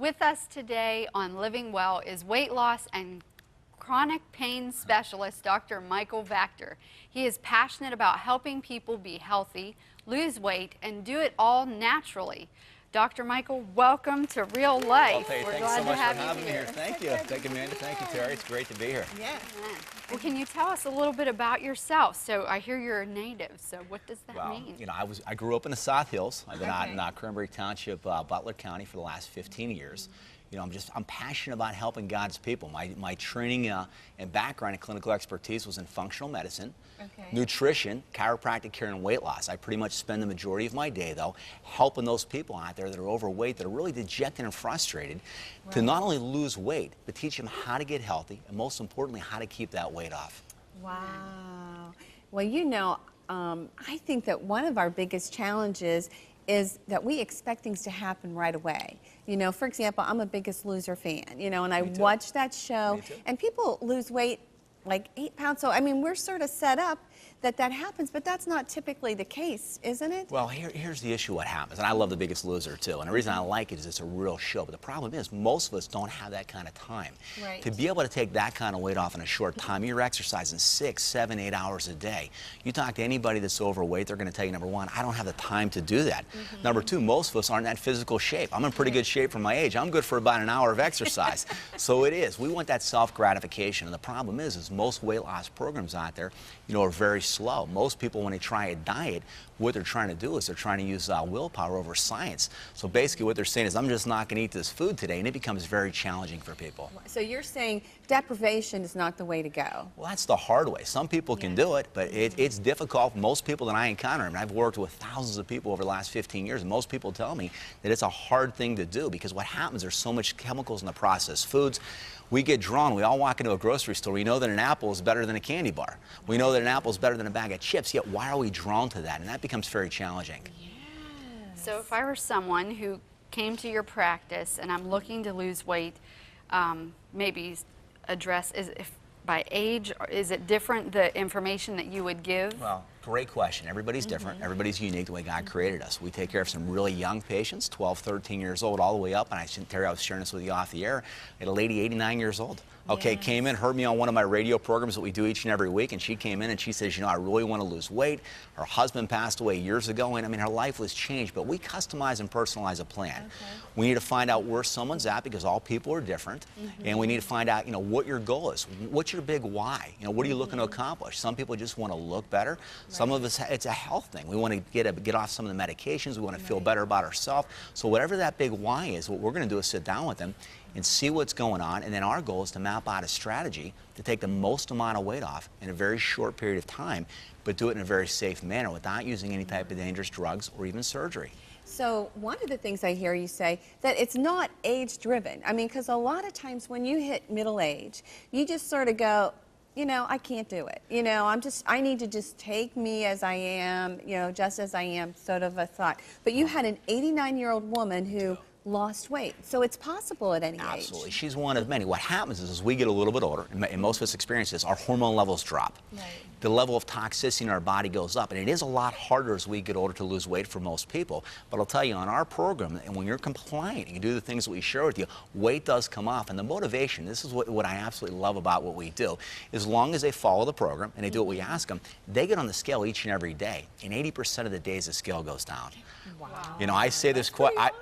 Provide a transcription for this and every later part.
With us today on Living Well is weight loss and chronic pain specialist, Dr. Michael Vactor. He is passionate about helping people be healthy, lose weight, and do it all naturally. Dr. Michael, welcome to Real Life. Well, We're thanks glad so much to have for having you me here. here. Thank you. Thank you, Amanda. Thank you, Terry. It's great to be here. Yeah. Well, can you tell us a little bit about yourself? So I hear you're a native, so what does that Well, mean? you know, I grew up in the South Hills. I've been out in Okay. Cranberry Township, Butler County for the last 15 years. You know, I'm passionate about helping God's people. My training and background and clinical expertise was in functional medicine, Okay. nutrition, chiropractic care, and weight loss. I pretty much spend the majority of my day, though, helping those people out there that are overweight, that are really dejected and frustrated, to not only lose weight, but teach them how to get healthy, and most importantly, how to keep that weight off. Wow. Well, you know, I think that one of our biggest challenges is that we expect things to happen right away. You know, for example, I'm a Biggest Loser fan, you know, and I Me too. watch that show, Me too. and people lose weight like 8 pounds. So, I mean, we're sort of set up that happens, but that's not typically the case, isn't it? Well, here's the issue what happens, and I love The Biggest Loser too, and the reason I like it is it's a real show, but the problem is most of us don't have that kind of time. Right. To be able to take that kind of weight off in a short time, you're exercising 6, 7, 8 hours a day. You talk to anybody that's overweight, they're going to tell you, number one, I don't have the time to do that. Number two, most of us aren't in that physical shape. I'm in pretty good shape for my age. I'm good for about an hour of exercise. So it is. We want that self-gratification, and the problem is most weight loss programs out there, you know, are very slow. Most people, when they try a diet, what they're trying to do is they're trying to use willpower over science. So basically what they're saying is, I'm just not going to eat this food today, and it becomes very challenging for people. So you're saying deprivation is not the way to go. Well, that's the hard way. Some people can do it, but it's difficult. Most people that I encounter, and I've worked with thousands of people over the last 15 years, and most people tell me that it's a hard thing to do because what happens, there's so much chemicals in the processed foods. We get drawn. We all walk into a grocery store. We know that an apple is better than a candy bar. We know that an apple is better than a bag of chips, yet why are we drawn to that? And that becomes very challenging. So if I were someone who came to your practice and I'm looking to lose weight, maybe address, by age, or is it different, the information that you would give? Well, great question. Everybody's different. Everybody's unique the way God created us. We take care of some really young patients, 12, 13 years old, all the way up. And Terry, I was sharing this with you off the air. I had a lady, 89 years old. Okay, came in, heard me on one of my radio programs that we do each and every week, and she came in and she says, you know, I really want to lose weight. Her husband passed away years ago, and I mean, her life was changed, but we customize and personalize a plan. We need to find out where someone's at because all people are different, and we need to find out, you know, what your goal is. What's your big why? You know, what are you looking to accomplish? Some people just want to look better. Some of us, it's a health thing. We want to get off some of the medications. We want to feel better about ourselves. So whatever that big why is, what we're going to do is sit down with them and see what's going on, and then our goal is to map out a strategy to take the most amount of weight off in a very short period of time, but do it in a very safe manner without using any type of dangerous drugs or even surgery. So one of the things I hear you say, that it's not age driven. I mean, because a lot of times when you hit middle age, you just sort of go, you know, I can't do it. You know, I need to just take me as I am, you know, just as I am, sort of a thought. But you had an 89-year-old woman who lost weight. So it's possible at any age. Absolutely. She's one of many. What happens is, as we get a little bit older, and most of us experience this, our hormone levels drop. Right. The level of toxicity in our body goes up, and it is a lot harder as we get older to lose weight for most people. But I'll tell you, on our program, and when you're compliant and you do the things that we share with you, weight does come off. And the motivation, this is what I absolutely love about what we do, as long as they follow the program and they do what we ask them, they get on the scale each and every day, and 80% of the days the scale goes down. Wow. You know, I say this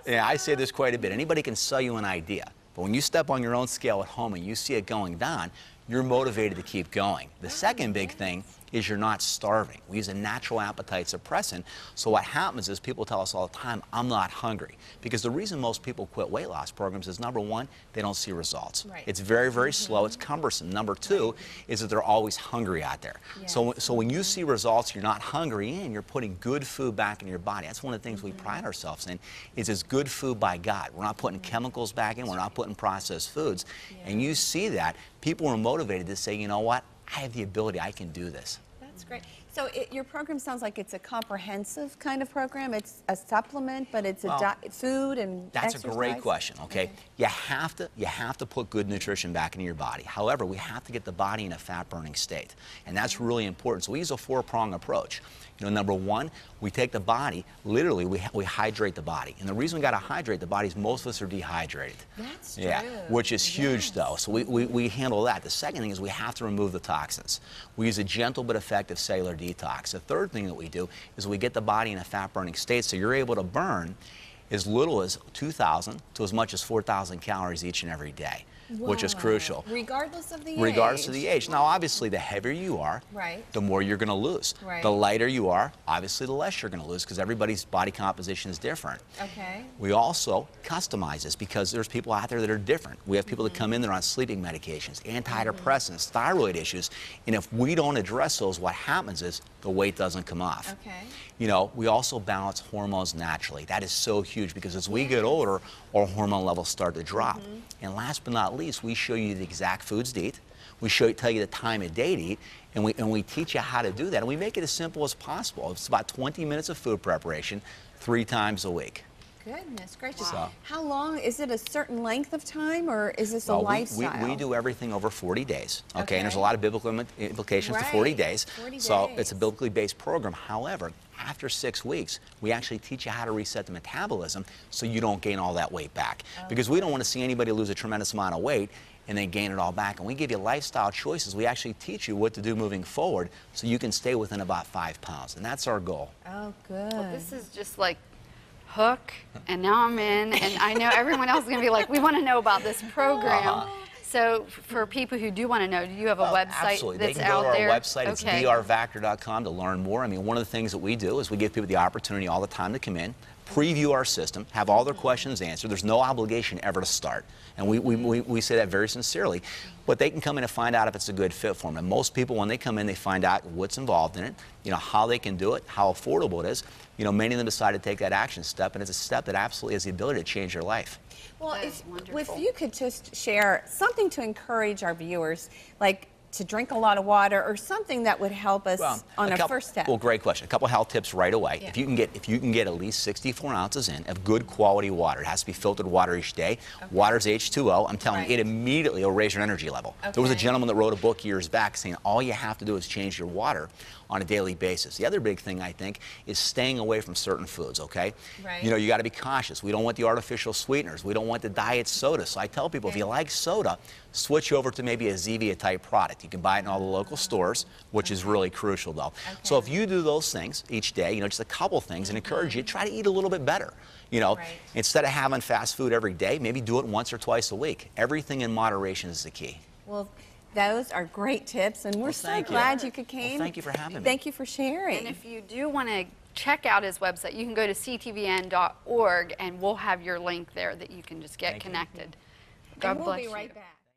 I say this quite a bit. Anybody can sell you an idea, but when you step on your own scale at home and you see it going down, you're motivated to keep going. The second big thing is you're not starving. We use a natural appetite suppressant, so what happens is people tell us all the time, I'm not hungry. Because the reason most people quit weight loss programs is, number one, they don't see results. Right. It's very, very slow, it's cumbersome. Number two is that they're always hungry out there. Yes. So when you see results, you're not hungry and you're putting good food back in your body. That's one of the things we pride ourselves in, is it's good food by God. We're not putting chemicals back in, we're not putting processed foods. And you see that, people are motivated to say, you know what, I have the ability, I can do this. That's great. So your program sounds like it's a comprehensive kind of program. It's a supplement, but it's food and That's exercise? a great question, okay? You have to put good nutrition back into your body. However, we have to get the body in a fat-burning state, and that's really important. So we use a four-prong approach. You know, number one, we take the body, literally, we hydrate the body. And the reason we got to hydrate the body is most of us are dehydrated. That's true. Yeah, which is huge, though. So we handle that. The second thing is we have to remove the toxins. We use a gentle but effective cellular detox. The third thing that we do is we get the body in a fat-burning state so you're able to burn as little as 2,000 to as much as 4,000 calories each and every day, which is crucial. Regardless of the age? Regardless of the age. Now, obviously, the heavier you are, the more you're going to lose. Right. The lighter you are, obviously, the less you're going to lose because everybody's body composition is different. Okay. We also customize this because there's people out there that are different. We have people that come in, they're on sleeping medications, antidepressants, thyroid issues, and if we don't address those, what happens is the weight doesn't come off. Okay. You know, we also balance hormones naturally. That is so huge because as we get older, our hormone levels start to drop. And last but not least, we show you the exact foods to eat. We tell you the time of day to eat, and we teach you how to do that. And we make it as simple as possible. It's about 20 minutes of food preparation 3 times a week. Goodness gracious. Wow. How long? Is it a certain length of time, or is this a lifestyle? We do everything over 40 days, okay? And there's a Okay. lot of biblical implications to 40 Right. days. 40 So days. it's a biblically based program. However, after 6 weeks, we actually teach you how to reset the metabolism so you don't gain all that weight back. Because we don't want to see anybody lose a tremendous amount of weight and then gain it all back. And we give you lifestyle choices. We actually teach you what to do moving forward so you can stay within about 5 pounds. And that's our goal. Oh, good. Well, this is just like hook, and now I'm in, and I know everyone else is going to be like, we want to know about this program. So for people who do want to know, do you have a website Absolutely. that's They can go out to our there? website. It's Okay. drvactor.com to learn more. I mean, one of the things that we do is we give people the opportunity all the time to come in, preview our system, have all their questions answered. There's no obligation ever to start. And we say that very sincerely. But they can come in and find out if it's a good fit for them. And most people, when they come in, they find out what's involved in it, you know, how they can do it, how affordable it is. You know, many of them decide to take that action step, and it's a step that absolutely has the ability to change their life. Well, That is if wonderful. you could just share something to encourage our viewers, like to drink a lot of water or something that would help us on our first step. Well, great question. A couple health tips right away. Yeah. If you can get at least 64 ounces in of good quality water, it has to be filtered water each day. Water's H2O. I'm telling you, it immediately will raise your energy level. There was a Okay. gentleman that wrote a book years back saying all you have to do is change your water on a daily basis. The other big thing, I think, is staying away from certain foods, okay? Right. You know, you got to be cautious. We don't want the artificial sweeteners. We don't want the diet soda. So I tell people, if you like soda, switch over to maybe a Zevia type product. You can buy it in all the local stores, which is really crucial though. So if you do those things each day, you know, just a couple things, and encourage you, try to eat a little bit better. You know, instead of having fast food every day, maybe do it once or twice a week. Everything in moderation is the key. Well, those are great tips, and we're so thank you. glad you could came. Well, thank you for having me. Thank you for sharing. And if you do want to check out his website, you can go to ctvn.org, and we'll have your link there that you can just get connected. God and we'll bless be you. right back.